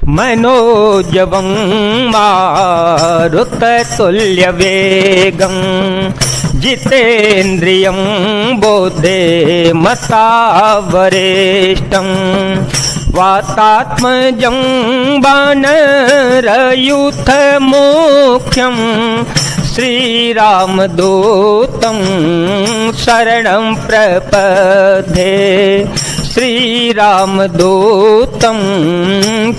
मनोजवं मारुततुल्यवेगं जितेन्द्रियं बोधे मतावरेष्टं वातात्मजं वानरयूथमुख्यं श्रीरामदूतं शरणं प्रपद्ये श्रीरामदूतं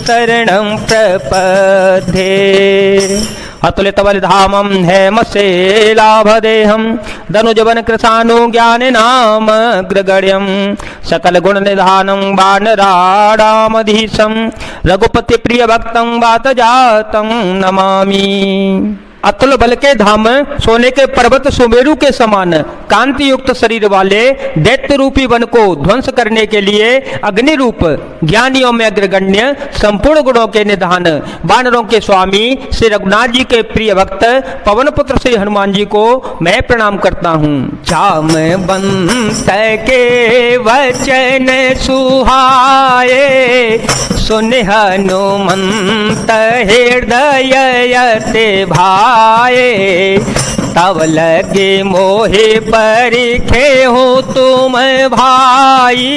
शरणं प्रपद्ये। अतुलितबलिधामं हेमशैलाभदेहं धनुजवन कृशानुज्ञाननामग्रगण्यं सकलगुणनिधानं वानराणामधीशं रघुपतिप्रियभक्तं वातजातं नमामि। अतुल बल के धाम, सोने के पर्वत सुमेरु के समान कांति युक्त शरीर वाले दैत्य रूपी वन को ध्वंस करने के लिए अग्नि रूप ज्ञानियों में अग्रगण्य संपूर्ण गुणों के निधान वानरों के स्वामी श्री रघुनाथ जी के प्रिय भक्त पवन पुत्र श्री हनुमान जी को मैं प्रणाम करता हूँ। जामवंत के वचन सुहाए सुन हनुमंत हृदय यते भाए तब लगे मोहे परिखे हो तुम भाई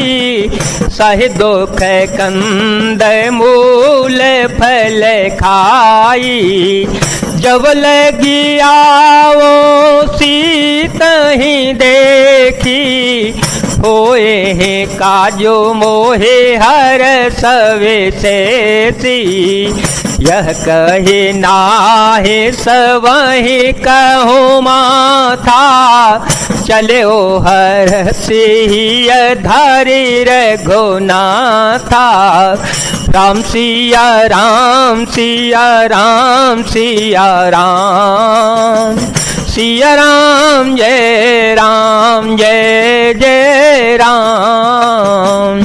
सह दुख कंद मूल फल खाई जब लगी आओ सीत ही देखी होए है काजो मोहे हर सवे से यह कहे नाहे सवही कहो माथा चले ओ हर सिंह धारी रघुनाथा राम सिया राम सिया राम सिया राम सिया राम जय जय राम।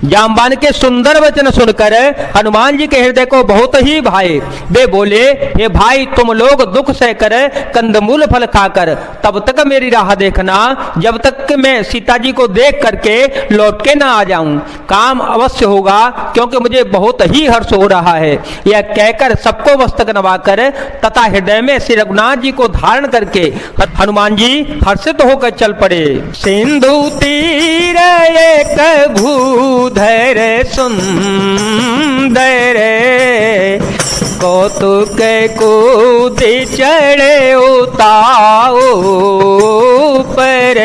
जामवान के सुंदर वचन सुनकर हनुमान जी के हृदय को बहुत ही भाए। वे बोले, हे भाई तुम लोग दुख सहकर कंदमूल फल खाकर तब तक मेरी राह देखना जब तक कि मैं सीता जी को देख करके लौट के ना आ जाऊं। काम अवश्य होगा क्योंकि मुझे बहुत ही हर्ष हो रहा है। यह कहकर सबको मस्तक नवाकर तथा हृदय में श्री रघुनाथ जी को धारण करके हनुमान जी हर्षित होकर चल पड़े। सिंधु तीर एक भूधर सुंदर कौतुक कूद चढ़े उताओ पर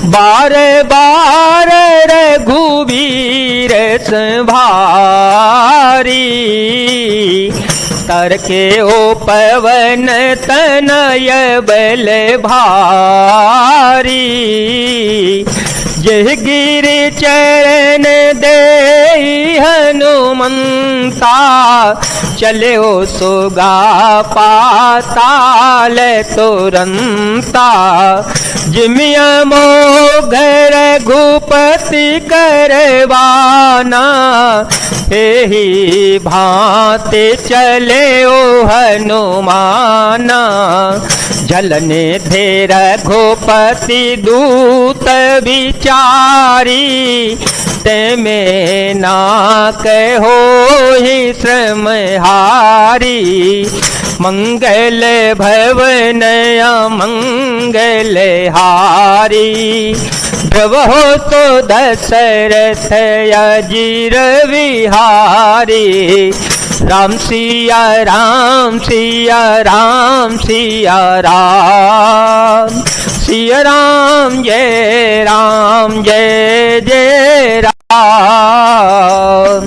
बार बार रघुवीर संभारी तरके ओ पवन तनय बल भारी जय गिरि चरण दे हनुमंता चले ओ सुगा पाताल तुरंता जिमिया मोघ रघुपति करवाना एहि भांति चले ओ हनुमाना जलने धे रघुपति दूत विचारी ते में ना कहो ही श्रम हारी मंगल भवन मंगल हारी ध्रुवो तो दशरथ अजीर विहारी राम सिया राम सिया राम सिया राम सिया राम जय जय राम।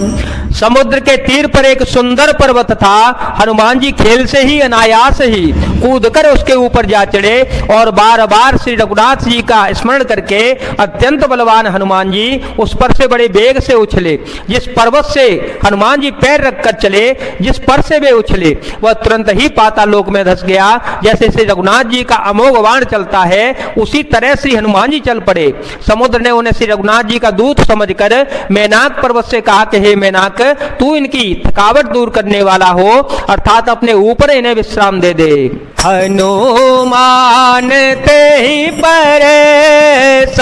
समुद्र के तीर पर एक सुंदर पर्वत था। हनुमान जी खेल से ही अनायास ही कूदकर उसके ऊपर जा चढ़े और बार बार श्री रघुनाथ जी का स्मरण करके अत्यंत बलवान हनुमान जी उस पर से बड़े वेग से उछले। जिस पर्वत से हनुमान जी पैर रखकर चले, जिस पर से वे उछले वह तुरंत ही पाताल लोक में धस गया। जैसे श्री रघुनाथ जी का अमोघ बाण चलता है उसी तरह श्री हनुमान जी चल पड़े। समुद्र ने उन्हें श्री रघुनाथ जी का दूत समझकर मैनाक पर्वत से कहा कि हे मैनाक, तू इनकी थकावट दूर करने वाला हो, अर्थात अपने ऊपर इन्हें विश्राम दे दे। हनुमान ते ही परेशान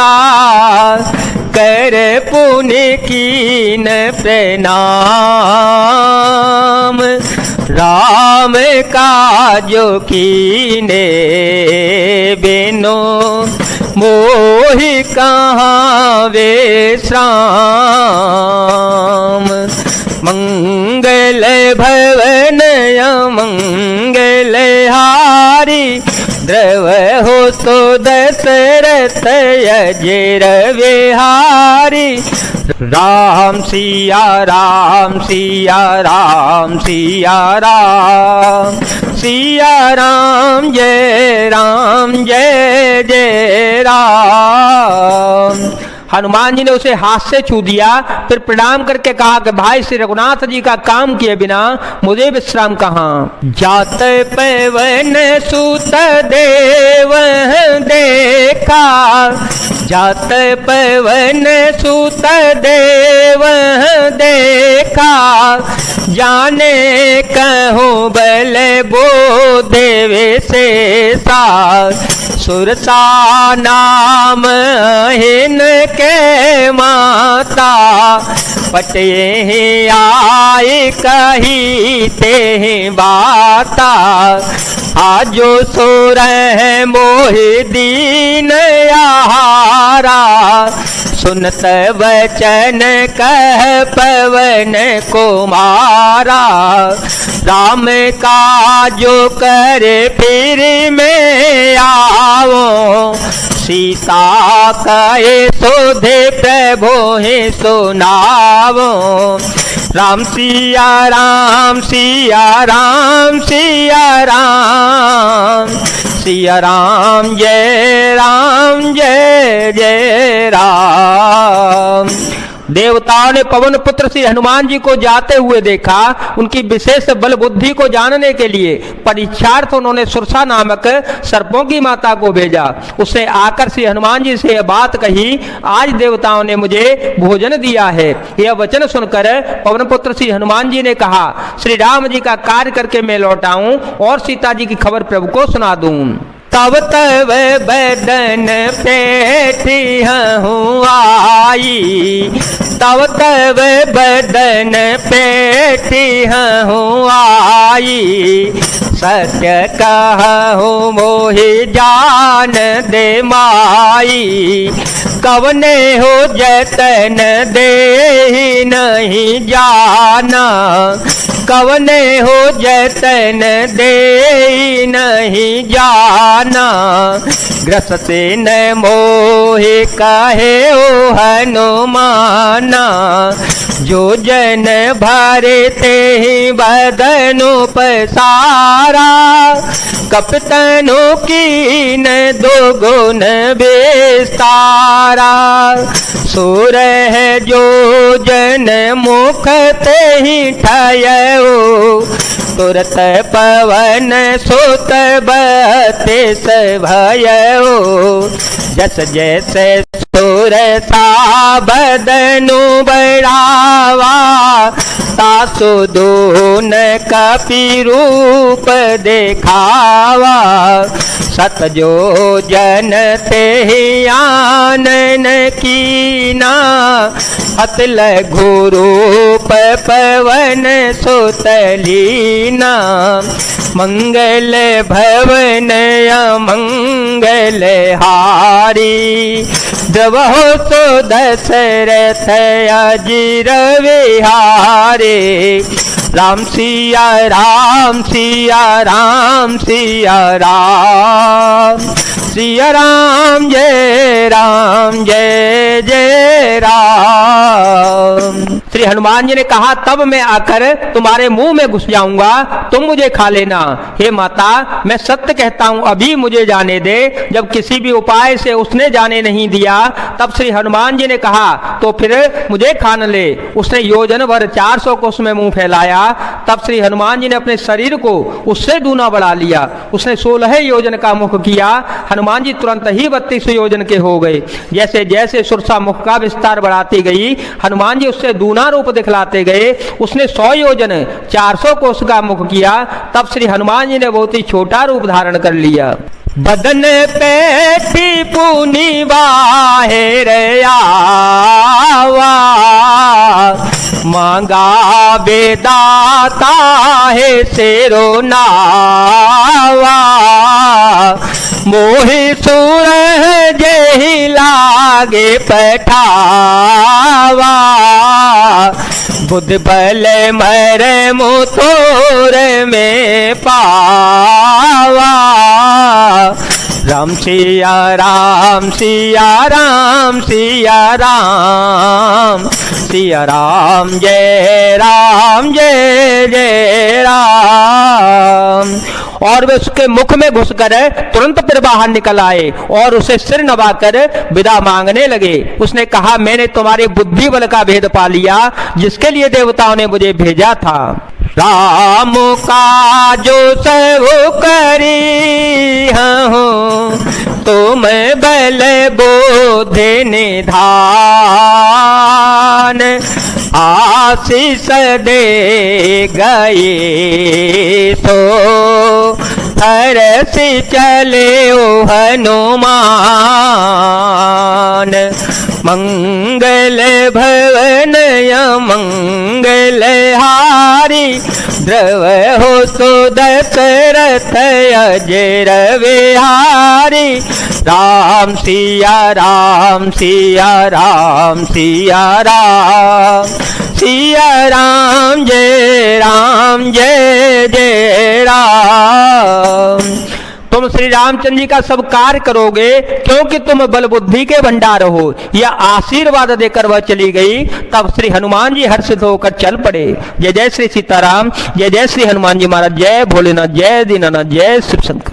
कर पुण्य कीन प्रणाम। राम काजो कीने बिनो मोहि कहाँ विश्राम। मंगल भवन मंगल हारी द्रव हो तो दशरथ अजर विहारी। राम सिया राम सिया राम सिया राम सिया राम जय जय राम। हनुमान जी ने उसे हाथ से छू दिया, फिर प्रणाम करके कहा कि भाई श्री रघुनाथ जी का काम किए बिना मुझे विश्राम कहाँ। जात पवन सुत देव देखा, जात पवन सुत देव देखा, जाने कहूँ बल बो देव से सा। सुरसा नाम हिन के माता, पटे आए कही ते बाता। आजो सुर मोहि दीन आहारा, सुनत वचन कह पवन कुमारा। राम काजो कर फिर में आओ, सीता कहे सोधे प्रभु ही सुनावो। राम सिया राम सिया राम सिया राम सिया राम जय जय राम। देवताओं ने पवन पुत्र श्री हनुमान जी को जाते हुए देखा। उनकी विशेष बल बुद्धि को जानने के लिए परीक्षार्थ उन्होंने सुरसा नामक सर्पों की माता को भेजा। उसने आकर श्री हनुमान जी से यह बात कही, आज देवताओं ने मुझे भोजन दिया है। यह वचन सुनकर पवन पुत्र श्री हनुमान जी ने कहा, श्री राम जी का कार्य करके मैं लौटाऊं और सीता जी की खबर प्रभु को सुना दूं। तब तब बदन पेठी हूँ आई, तब तब बदन पेठी हूँ आई। सत्य कहूँ मोहि जान दे माई, कवने हो जतन दे नहीं जाना। कवने हो जतन दे नहीं जाना, ग्रसते न मोहि कहे ओ हनुमाना। जो जन भरते ही बदनु पसारा, कपतनु कीन दो गुण विस्तारा। सुर है जो जन मुख ते ही ठयऊ, तुरत पवन सुत बत्तीस भयऊ। जस जैसे सुर सा बदनु बढ़ावा, तासु दून कपि रूप देखावा। सत जो जन ते आनन कीना, अत लघु रूप पवन सुत लीना। मंगल भवन अमंगल हारी, द्रवहो सो दशरथ अजिर विहारे। राम सिया राम सिया राम सिया राम सिया राम जय जय राम। श्री हनुमान जी ने कहा, तब मैं आकर तुम्हारे मुंह में घुस जाऊंगा, तुम मुझे खा लेना। हे माता, मैं सत्य कहता हूं, अभी मुझे जाने दे। जब किसी भी उपाय से उसने जाने नहीं दिया, तब श्री हनुमान जी ने कहा, तो फिर मुझे खान ले। उसने योजन भर 400 कोस में मुंह फैलाया। तब श्री हनुमान जी ने अपने शरीर को उससे दूना बढ़ा लिया। उसने 16 योजन का मुख किया। हनुमान जी तुरंत ही 32 योजन के हो गए। जैसे जैसे सुरसा मुख का विस्तार बढ़ाती गई, हनुमान जी उससे दूना रूप दिखलाते गए। उसने 100 योजन 400 कोस का मुख किया। तब श्री हनुमान जी ने बहुत ही छोटा रूप धारण कर लिया। बदन पेठी पुनी बाहेर आवा, मांगा बेदाता है सेरो नावा, मोहि सूर जेहि लागे पठावा, बुद्ध बल मर मुतोर में पावा। राम सिया राम सिया राम सिया राम, सिया राम जय जय राम। और वे उसके मुख में घुसकर तुरंत फिर बाहर निकल आए और उसे सिर नवाकर विदा मांगने लगे। उसने कहा, मैंने तुम्हारे बुद्धि बल का भेद पा लिया जिसके लिए देवताओं ने मुझे भेजा था। राम का जो सब करी हूँ, तुम बल बोध निधान, आशीष दे गए तो फरस चले ओ हनुमान। मंगल भवन मंगल हारी, द्रव हो तो दशरथ अजर विहारी। राम सिया राम सिया राम सिया राम, सिया राम जय जय राम। तुम श्री रामचंद्र जी का सब कार्य करोगे क्योंकि तुम बल बुद्धि के भंडार हो। यह आशीर्वाद देकर वह चली गई। तब श्री हनुमान जी हर्षित होकर चल पड़े। जय जय श्री सीताराम, जय जय श्री हनुमान जी महाराज, जय भोलेनाथ, जय दीनानाथ, जय शिव शंकर।